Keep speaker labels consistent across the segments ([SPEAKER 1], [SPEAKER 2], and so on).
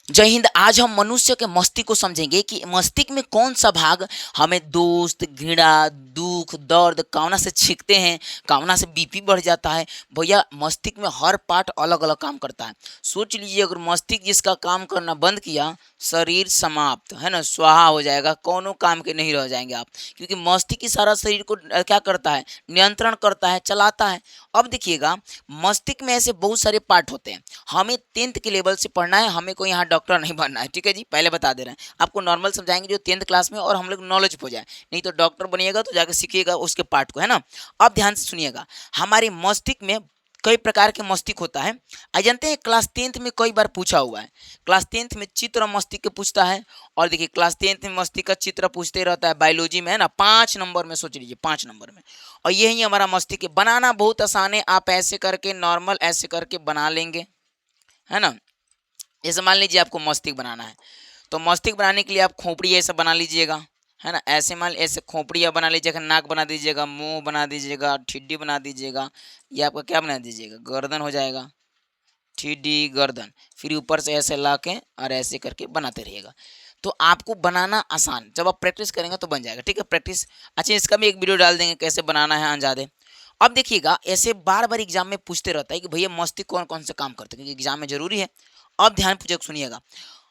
[SPEAKER 1] जय हिंद। आज हम मनुष्य के मस्तिष्क को समझेंगे कि मस्तिष्क में कौन सा भाग हमें दोस्त, घृणा, दुख, दर्द, कामना से छींकते हैं, कामना से बीपी बढ़ जाता है। भैया मस्तिष्क में हर पार्ट अलग अलग काम करता है। सोच लीजिए अगर मस्तिष्क जिसका काम करना बंद किया, शरीर समाप्त है ना, स्वाहा हो जाएगा, कोनो काम के नहीं रह जाएंगे आप। क्योंकि मस्तिष्क ही सारा शरीर को क्या करता है, नियंत्रण करता है, चलाता है। अब देखिएगा, मस्तिष्क में ऐसे बहुत सारे पार्ट होते हैं। हमें 10th के लेवल से पढ़ना है, हमें कोई यहाँ डॉक्टर नहीं बनना है, ठीक है जी, पहले बता दे रहे हैं। आपको नॉर्मल समझाएंगे जो 10th क्लास में, और हम लोग नॉलेज हो जाए। नहीं तो डॉक्टर बनिएगा तो जाकर सीखिएगा उसके पार्ट को, है ना। अब ध्यान से सुनिएगा, हमारे मस्तिष्क में कई प्रकार के मस्तिष्क होता है। आ जानते हैं, क्लास 10th में कई बार पूछा हुआ है। क्लास 10th में चित्र मस्तिष्क पूछता है। और देखिए क्लास 10th में मस्तिष्क का चित्र पूछते रहता है, बायोलॉजी में, है ना, 5 नंबर में, सोच लीजिए 5 नंबर में। और यही हमारा मस्तिष्क है। बनाना बहुत आसान है, आप ऐसे करके नॉर्मल ऐसे करके बना लेंगे, है ना। जैसे मान लीजिए आपको मस्तिष्क बनाना है, तो मस्तिष्क बनाने के लिए आप खोपड़ी ऐसा बना लीजिएगा, है ना। ऐसे मान ऐसे खोपड़ी आप बना लीजिएगा, नाक बना दीजिएगा, मुंह बना दीजिएगा, ठिड्डी बना दीजिएगा। ये आपका क्या बना दीजिएगा, गर्दन हो जाएगा, ठिड्डी गर्दन। फिर ऊपर से ऐसे ला के और ऐसे करके बनाते रहिएगा। तो आपको बनाना आसान, जब आप प्रैक्टिस करेंगे तो बन जाएगा, ठीक है। प्रैक्टिस, अच्छा इसका भी एक वीडियो डाल देंगे कैसे बनाना है अंजादे। अब देखिएगा, ऐसे बार बार एग्जाम में पूछते रहता है कि भैया मस्तिष्क कौन कौन से काम करते हैं, क्योंकि एग्जाम में जरूरी है। अब ध्यान पूर्वक सुनिएगा,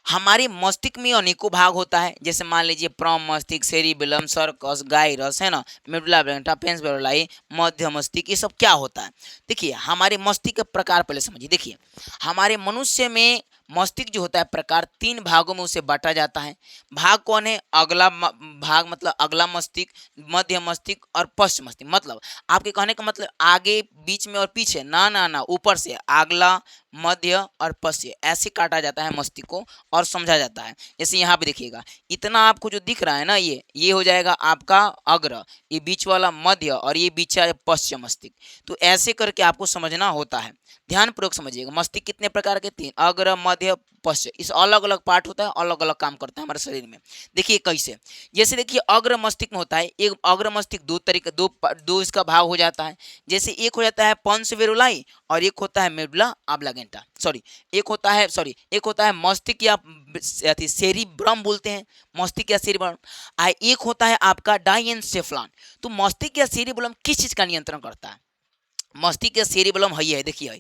[SPEAKER 1] हमारे मस्तिष्क में अनेकों भाग होता है। जैसे मान लीजिए प्रम मस्तिष्क, सेरिबेलम, सर्कस, गाइरस, है ना, मेडुला ऑब्लांगेटा, पेंस मेडुलाई, मध्य मस्तिष्क, ये सब क्या होता है। देखिए हमारे मस्तिष्क के प्रकार पहले समझिए। देखिए हमारे मनुष्य में मस्तिष्क जो होता है प्रकार 3 भागों में उसे बांटा जाता है। भाग कौन है, अगला भाग मतलब अगला मस्तिष्क, मध्य मस्तिष्क और पश्च मस्तिष्क। मतलब आपके कहने का मतलब आगे, बीच में और पीछे, ना ना ना, ऊपर से अगला, मध्य और पश्च, ऐसे काटा जाता है मस्तिष्क को और समझा जाता है। जैसे यहाँ पे देखिएगा, इतना आपको जो दिख रहा है ना, ये हो जाएगा आपका अग्र, ये बीच वाला मध्य, और ये बीच है पश्चिम मस्तिष्क। तो ऐसे करके आपको समझना होता है। ध्यान पूर्वक समझिएगा, मस्तिष्क कितने प्रकार के, 3, अग्र, मध्य, पश्चिम। इस अलग अलग पार्ट होता है, अलग अलग काम करता है हमारे शरीर में। देखिए कैसे, जैसे देखिए अग्र मस्तिष्क में होता है, एक अग्र मस्तिष्क दो तरीके, दो इसका भाग हो जाता है। जैसे एक हो जाता है पंस वेरुलाई, और एक होता है मेडुला ऑब्लांगेटा, सॉरी, एक होता है मस्तिष्क या सेरिब्रम बोलते हैं, मस्तिष्क या सेरिब्रम। एक होता है आपका डाइनसेफ्लॉन। तो मस्तिष्क या सेरिब्रम किस चीज का नियंत्रण करता है, मस्तिष्क या सेरिब्रम है देखिए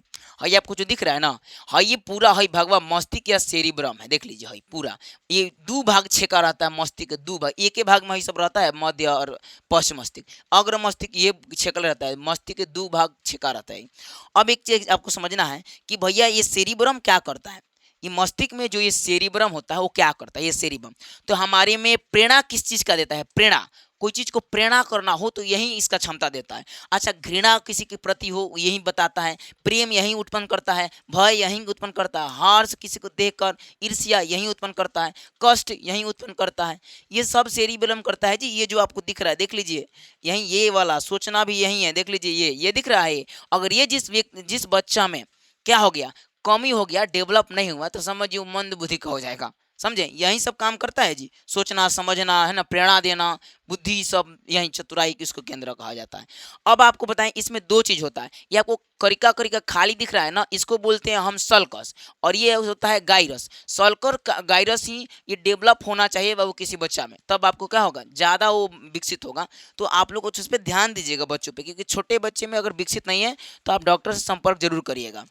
[SPEAKER 1] है आपको जो दिख रहा है ना, है ये पूरा है भगवा मस्तिष्क या सेरिब्रम है, देख लीजिए है पूरा। ये 2 भाग छेका रहता है मस्तिष्क के, 2 भाग, एक ही भाग में ही सब रहता है, मध्य और पश्चिम मस्तिष्क। अग्र मस्तिष्क ये छेकल रहता है, मस्तिष्क के 2 भाग छेका रहता है। अब एक चीज आपको समझना है कि भैया ये सेरिब्रम क्या करता है। ये मस्तिष्क में जो ये सेरिब्रम होता है वो क्या करता है, ये सेरिब्रम तो हमारे में प्रेरणा किस चीज का देता है, प्रेरणा, कोई चीज को प्रेरणा करना हो तो यही इसका क्षमता देता है। अच्छा, घृणा किसी के प्रति हो यही बताता है, प्रेम यही उत्पन्न करता है, भय यही उत्पन्न करता है, हर्ष किसी को देखकर, ईर्ष्या यही उत्पन्न करता है, कष्ट यही उत्पन्न करता है। ये सब सेरिबेलम करता है जी। ये जो आपको दिख रहा है देख लीजिए, यही ये वाला सोचना भी यही है, देख लीजिए ये दिख रहा है। अगर ये जिस बच्चा में क्या हो गया, कमी हो गया, डेवलप नहीं हुआ, तो समझिए मंद बुद्धि का हो जाएगा। समझे, यही सब काम करता है जी, सोचना समझना, है ना, प्रेरणा देना, बुद्धि, सब यही चतुराई किसको केंद्र कहा जाता है। अब आपको बताएं, इसमें 2 चीज होता है। ये आपको करिका करिका खाली दिख रहा है ना, इसको बोलते हैं हम सल्कस, और ये होता है गाइरस। सल्कर गाइरस ही ये डेवलप होना चाहिए बाबू किसी बच्चा में, तब आपको क्या होगा, ज्यादा वो विकसित होगा। तो आप लोग उस पर ध्यान दीजिएगा बच्चों पे, क्योंकि छोटे बच्चे में अगर विकसित नहीं है तो आप डॉक्टर से संपर्क जरूर करिएगा।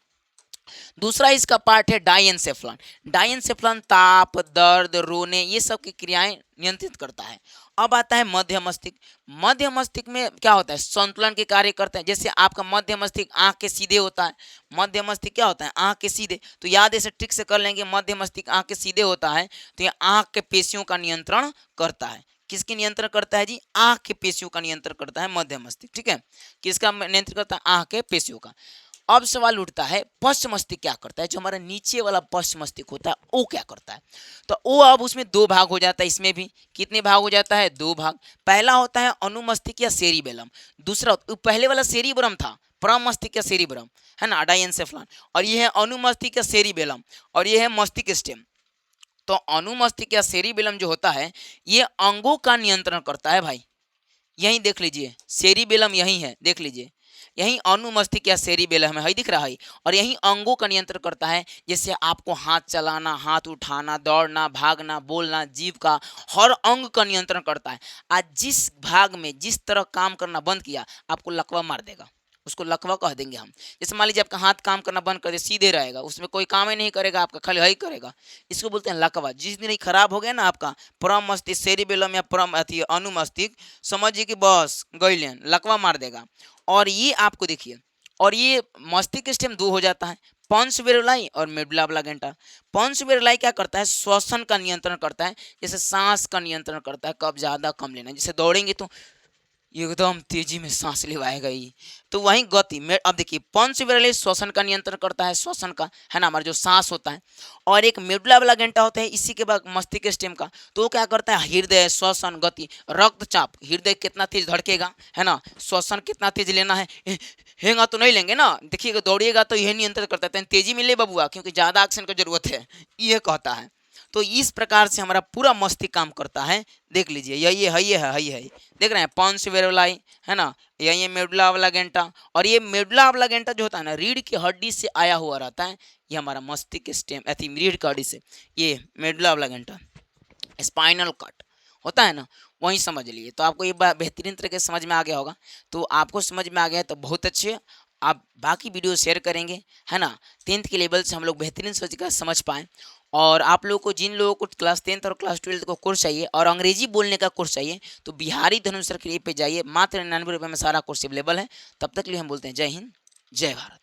[SPEAKER 1] दूसरा इसका पार्ट है डायनसेफ्लॉन। डायनसेफ्लॉन ताप, दर्द, रोने, ये सब की क्रियाएं नियंत्रित करता है। अब आता है मध्य मस्तिष्क। मध्य मस्तिष्क में क्या होता है, संतुलन के कार्य करते हैं। जैसे आपका मध्य मस्तिष्क आंख के सीधे होता है, मध्य मस्तिष्क क्या होता है, आंख के सीधे। तो याद ऐसे ट्रिक से कर लेंगे, मध्य मस्तिष्क आंख के सीधे होता है, तो ये आंख के पेशियों का नियंत्रण करता है। किसकी नियंत्रण करता है जी, आंख के पेशियों का नियंत्रण करता है मध्य मस्तिष्क, ठीक है। किसका नियंत्रण करता है, आंख के पेशियों का। अब सवाल उठता है पश्च मस्तिष्क क्या करता है, जो हमारा नीचे वाला पश्च मस्तिष्क होता है वो क्या करता है। तो वो अब उसमें 2 भाग हो जाता है, इसमें भी कितने भाग हो जाता है, 2 भाग। पहला होता है अनुमस्तिष्क या सेरिबेलम, दूसरा पहले वाला सेरिब्रम था, परम मस्तिष्क या सेरिब्रम, है ना, डायनसेफ्लॉन, और ये है अनुमस्तिष्क या सेरिबेलम, और ये है मस्तिष्क स्टेम। तो अनुमस्तिष्क या सेरिबेलम जो होता है ये अंगों का नियंत्रण करता है भाई, यही देख लीजिए, सेरिबेलम यही है, देख लीजिए, यही अनुमस्तिष्क या सेरिबेलम है, दिख रहा है। और यही अंगों का नियंत्रण करता है, जैसे आपको हाथ चलाना, हाथ उठाना, दौड़ना, भागना, बोलना, जीभ का हर अंग का नियंत्रण करता है। आज जिस भाग में जिस तरह काम करना बंद किया, आपको लकवा मार देगा, उसको लकवा कह देंगे हम। जैसे मान लीजिए आपका हाथ काम करना बंद कर दे, सीधे रहेगा, उसमें कोई काम ही नहीं करेगा आपका, खाली है ही करेगा, इसको बोलते हैं लकवा। जिस दिन ये खराब हो गया ना आपका परम मस्तिष्क, सेरिबेलम या परम अति अनुमस्तिष्क, समझिए कि बस गईलेन, लकवा मार देगा। और ये आपको देखिए, और ये मस्तिष्क स्टेम दो हो जाता है, पॉन्स वेरुलाई और मेडुला ऑब्लांगेटा। पॉन्स वेरुलाई क्या करता है, श्वसन का नियंत्रण करता है, जैसे सांस का नियंत्रण करता है, कब ज़्यादा कम लेना, जैसे दौड़ेंगे तो एकदम तेजी में सांस लेवाएगा ही। तो वहीं गति में अब देखिए, पंच विरल श्वसन का नियंत्रण करता है, श्वसन का है ना, हमारा जो सांस होता है। और एक मेडुला वाला घंटा होता है इसी के बाद मस्तिष्क स्टेम का, तो वो क्या करता है, हृदय, श्वसन, गति, रक्तचाप, हृदय कितना तेज धड़केगा है ना, श्वसन कितना तेज लेना है, हेंगा तो नहीं लेंगे ना, देखिएगा दौड़िएगा तो यह नियंत्रण करता है, तेजी में ले बबुआ क्योंकि ज़्यादा ऑक्सीजन की जरूरत है, ये कहता है। तो इस प्रकार से हमारा पूरा मस्तिष्क काम करता है। देख लीजिए, यही है, देख रहे हैं, पॉन्स वेरुलाई है ना, यही मेडुला ऑब्लांगेटा। और ये मेडुला ऑब्लांगेटा जो होता है ना, रीढ़ की हड्डी से आया हुआ रहता है, ये हमारा मस्तिष्क स्टेम अति रीढ़ की हड्डी से, ये मेडुला ऑब्लांगेटा स्पाइनल कट होता है ना, वहीं समझ लिए। तो आपको ये बेहतरीन तरीके से समझ में आ गया होगा। तो आपको समझ में आ गया है तो बहुत अच्छे, आप बाकी वीडियो शेयर करेंगे है ना, 10th के लेवल से हम लोग बेहतरीन समझ पाएँ। और आप लोगों को, जिन लोगों को क्लास 10th और क्लास 12th को कोर्स चाहिए और अंग्रेजी बोलने का कोर्स चाहिए, तो बिहारी धनुष सर के पे जाइए, मात्र 99 रुपये में सारा कोर्स अवेलेबल है। तब तक के लिए हम बोलते हैं जय हिंद, जय भारत।